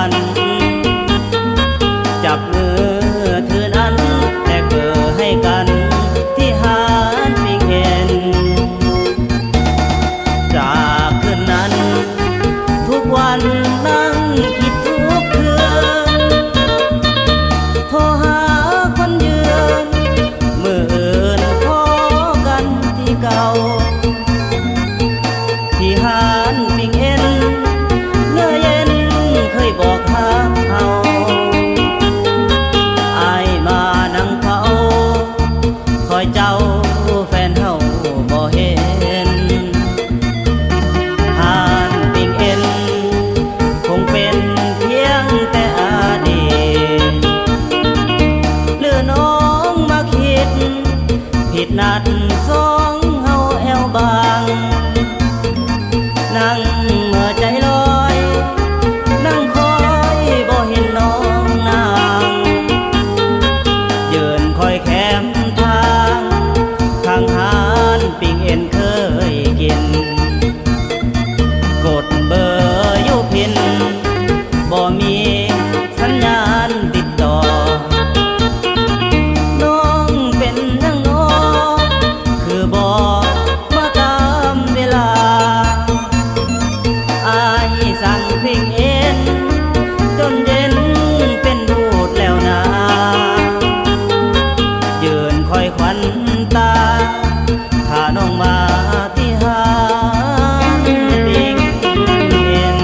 วันจับมือถือนั้นแลกเบอร์ให้กันที่หาดปิงเอ็นจากคืนนั้นทุกวันนั่งคิดทุกคืนโทรหาคนยืนมืออื่นพอกันที่เก่าที่หาดปิงเอ็นเนื้อเย็นเคยบอกหาเฮาอายมานั่งเฝ้าคอยเจ้าแฟนเฮาบ่เห็นหาดปิงเอ็นคงเป็นเพียงแต่อดีตหรือน้องมาคิดผิดนัดสองเฮาแอวบางนั่งเมื่อใจลอยนั่งคอยบ่เห็นน้องนางยืนคอยแคมทางข้างหานปิงเอ็นเคยกินกดเบอร์อยู่พินบ่มีสัญญาณติดต่อน้องเป็นจังน้อคือบ่มาตามเวลาอายสั่งปิงเอ็นจนเย็นเป็นรูดแล้วนะยืนคอยควันตาถ้าน้องมาที่หาดปิงเอ็น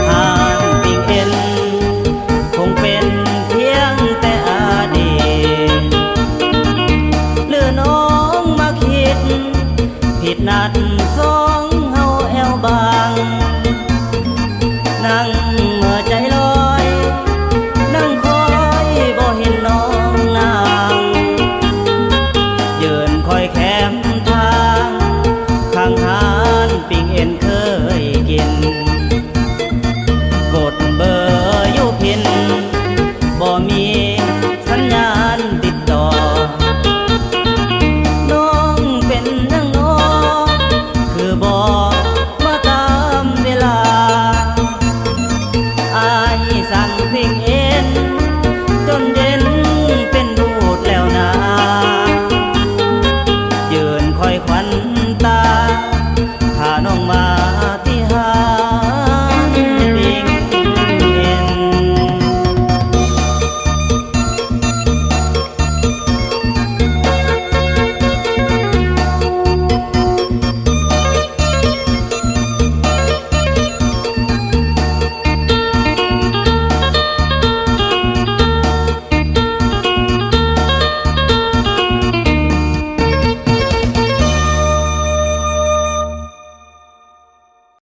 หาดปิงเอ็นคงเป็นเพียงแต่อดีตหรือน้องมาคิดผิดนัดสองเฮาแอวบางนั่งเมื่อใจลอยนั่งคอยบ่เห็นน้องนางยืนคอยแคมทางข้างหานปิงเอ็นเคยกินกดเบอร์อยู่พินบ่มีสัญญาณติดต่อน้องเป็นจังน้อคือบ่มาตามเวลาอายสั่งปิงเอ็นจนเย็นเป็นรูดแล้วนะยืนคอยควัน